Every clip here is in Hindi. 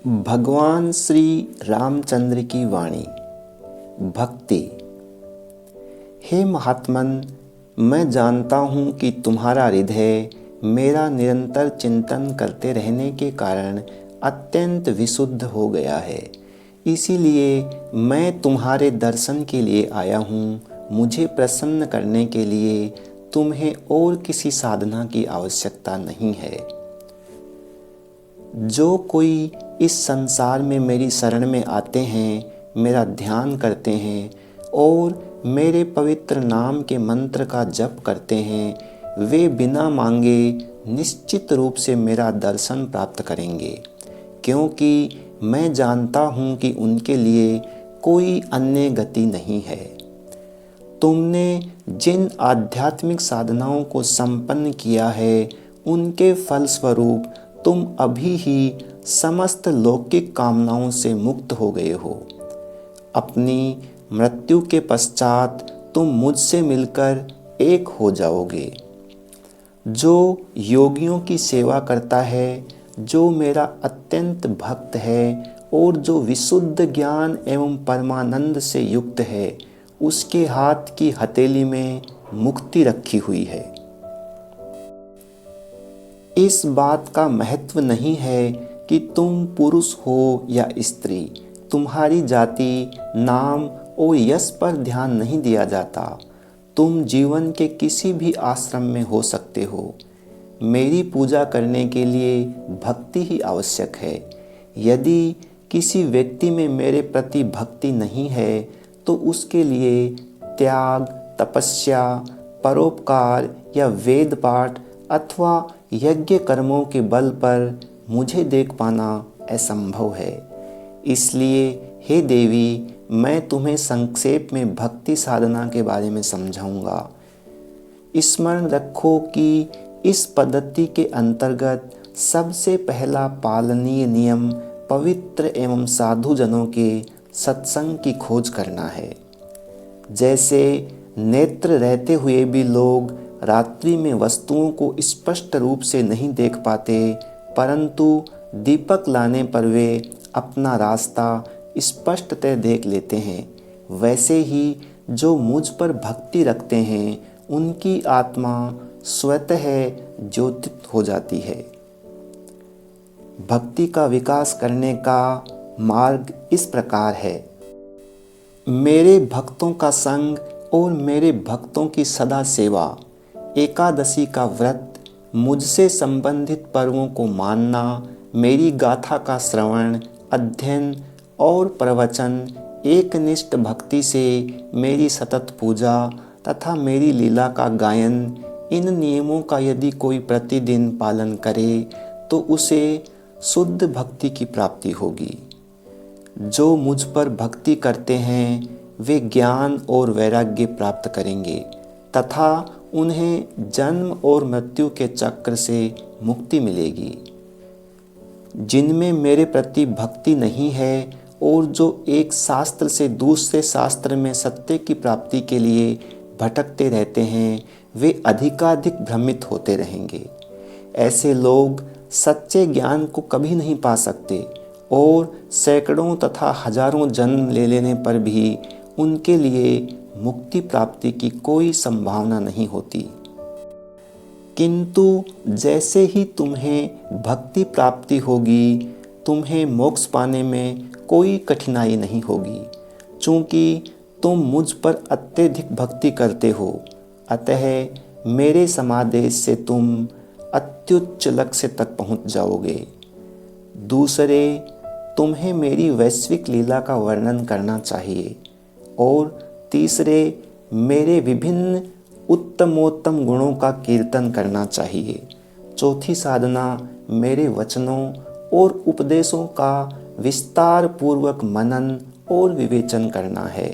भगवान श्री रामचंद्र की वाणी। भक्ति। हे महात्मन, मैं जानता हूँ कि तुम्हारा हृदय मेरा निरंतर चिंतन करते रहने के कारण अत्यंत विशुद्ध हो गया है। इसीलिए मैं तुम्हारे दर्शन के लिए आया हूँ। मुझे प्रसन्न करने के लिए तुम्हें और किसी साधना की आवश्यकता नहीं है। जो कोई इस संसार में मेरी शरण में आते हैं, मेरा ध्यान करते हैं और मेरे पवित्र नाम के मंत्र का जप करते हैं, वे बिना मांगे निश्चित रूप से मेरा दर्शन प्राप्त करेंगे, क्योंकि मैं जानता हूँ कि उनके लिए कोई अन्य गति नहीं है। तुमने जिन आध्यात्मिक साधनाओं को संपन्न किया है, उनके फलस्वरूप तुम अभी ही समस्त लौकिक कामनाओं से मुक्त हो गए हो। अपनी मृत्यु के पश्चात तुम मुझसे मिलकर एक हो जाओगे। जो योगियों की सेवा करता है, जो मेरा अत्यंत भक्त है और जो विशुद्ध ज्ञान एवं परमानंद से युक्त है, उसके हाथ की हथेली में मुक्ति रखी हुई है। इस बात का महत्व नहीं है कि तुम पुरुष हो या स्त्री। तुम्हारी जाति, नाम और यश पर ध्यान नहीं दिया जाता। तुम जीवन के किसी भी आश्रम में हो सकते हो। मेरी पूजा करने के लिए भक्ति ही आवश्यक है। यदि किसी व्यक्ति में मेरे प्रति भक्ति नहीं है, तो उसके लिए त्याग, तपस्या, परोपकार या वेद पाठ अथवा यज्ञ कर्मों के बल पर मुझे देख पाना असंभव है। इसलिए हे देवी, मैं तुम्हें संक्षेप में भक्ति साधना के बारे में समझाऊंगा। स्मरण रखो कि इस पद्धति के अंतर्गत सबसे पहला पालनीय नियम पवित्र एवं साधु जनों के सत्संग की खोज करना है। जैसे नेत्र रहते हुए भी लोग रात्रि में वस्तुओं को स्पष्ट रूप से नहीं देख पाते, परंतु दीपक लाने पर वे अपना रास्ता स्पष्टतः देख लेते हैं, वैसे ही जो मुझ पर भक्ति रखते हैं, उनकी आत्मा स्वतः ज्योतित हो जाती है। भक्ति का विकास करने का मार्ग इस प्रकार है। मेरे भक्तों का संग और मेरे भक्तों की सदा सेवा, एकादशी का व्रत, मुझसे संबंधित पर्वों को मानना, मेरी गाथा का श्रवण, अध्ययन और प्रवचन, एकनिष्ठ भक्ति से मेरी सतत पूजा तथा मेरी लीला का गायन, इन नियमों का यदि कोई प्रतिदिन पालन करे तो उसे शुद्ध भक्ति की प्राप्ति होगी। जो मुझ पर भक्ति करते हैं, वे ज्ञान और वैराग्य प्राप्त करेंगे तथा उन्हें जन्म और मृत्यु के चक्र से मुक्ति मिलेगी। जिनमें मेरे प्रति भक्ति नहीं है और जो एक शास्त्र से दूसरे शास्त्र में सत्य की प्राप्ति के लिए भटकते रहते हैं, वे अधिकाधिक भ्रमित होते रहेंगे। ऐसे लोग सच्चे ज्ञान को कभी नहीं पा सकते और सैकड़ों तथा हजारों जन्म ले लेने पर भी उनके लिए मुक्ति प्राप्ति की कोई संभावना नहीं होती। किंतु जैसे ही तुम्हें भक्ति प्राप्ति होगी, तुम्हें मोक्ष पाने में कोई कठिनाई नहीं होगी। चूँकि तुम मुझ पर अत्यधिक भक्ति करते हो, अतः मेरे समादेश से तुम अत्युच्च लक्ष्य तक पहुँच जाओगे। दूसरे, तुम्हें मेरी वैश्विक लीला का वर्णन करना चाहिए और तीसरे, मेरे विभिन्न उत्तमोत्तम गुणों का कीर्तन करना चाहिए। चौथी साधना, मेरे वचनों और उपदेशों का विस्तार पूर्वक मनन और विवेचन करना है।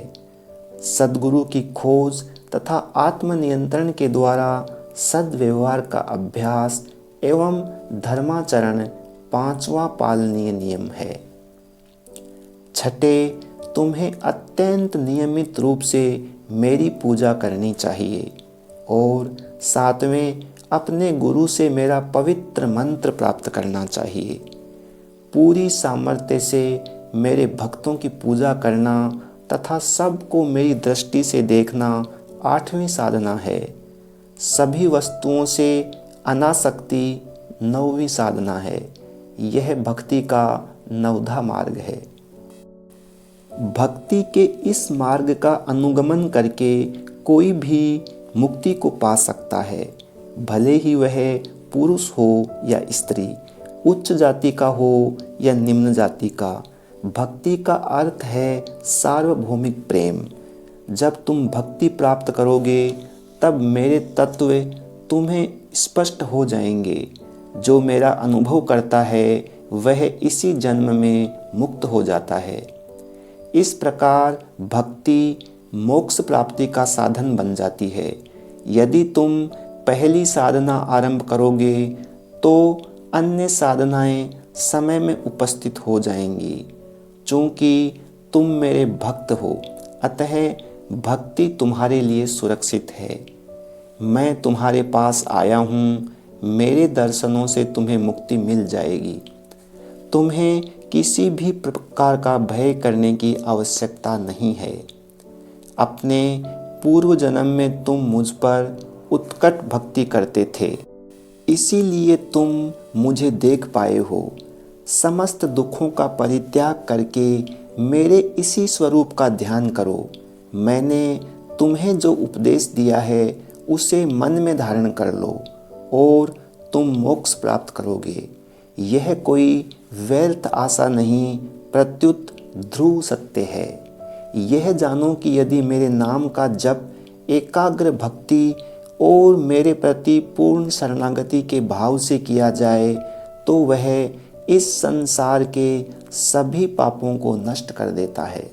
सद्गुरु की खोज तथा आत्मनियंत्रण के द्वारा सद्व्यवहार का अभ्यास एवं धर्माचरण पांचवा पालनीय नियम है। छठे, तुम्हें अत्यंत नियमित रूप से मेरी पूजा करनी चाहिए और सातवें, अपने गुरु से मेरा पवित्र मंत्र प्राप्त करना चाहिए। पूरी सामर्थ्य से मेरे भक्तों की पूजा करना तथा सबको मेरी दृष्टि से देखना 8वीं साधना है। सभी वस्तुओं से अनासक्ति 9वीं साधना है। यह भक्ति का 9वां मार्ग है। भक्ति के इस मार्ग का अनुगमन करके कोई भी मुक्ति को पा सकता है, भले ही वह पुरुष हो या स्त्री, उच्च जाति का हो या निम्न जाति का। भक्ति का अर्थ है सार्वभौमिक प्रेम। जब तुम भक्ति प्राप्त करोगे तब मेरे तत्व तुम्हें स्पष्ट हो जाएंगे। जो मेरा अनुभव करता है वह इसी जन्म में मुक्त हो जाता है। इस प्रकार भक्ति मोक्ष प्राप्ति का साधन बन जाती है। यदि तुम पहली साधना आरंभ करोगे तो अन्य साधनाएं समय में उपस्थित हो जाएंगी। चूँकि तुम मेरे भक्त हो, अतः भक्ति तुम्हारे लिए सुरक्षित है। मैं तुम्हारे पास आया हूँ, मेरे दर्शनों से तुम्हें मुक्ति मिल जाएगी। तुम्हें किसी भी प्रकार का भय करने की आवश्यकता नहीं है। अपने पूर्व जन्म में तुम मुझ पर उत्कट भक्ति करते थे, इसीलिए तुम मुझे देख पाए हो। समस्त दुखों का परित्याग करके मेरे इसी स्वरूप का ध्यान करो। मैंने तुम्हें जो उपदेश दिया है उसे मन में धारण कर लो और तुम मोक्ष प्राप्त करोगे। यह कोई व्यर्थ आशा नहीं, प्रत्युत ध्रुव सत्य है। यह जानो कि यदि मेरे नाम का जप एकाग्र भक्ति और मेरे प्रति पूर्ण शरणागति के भाव से किया जाए तो वह इस संसार के सभी पापों को नष्ट कर देता है।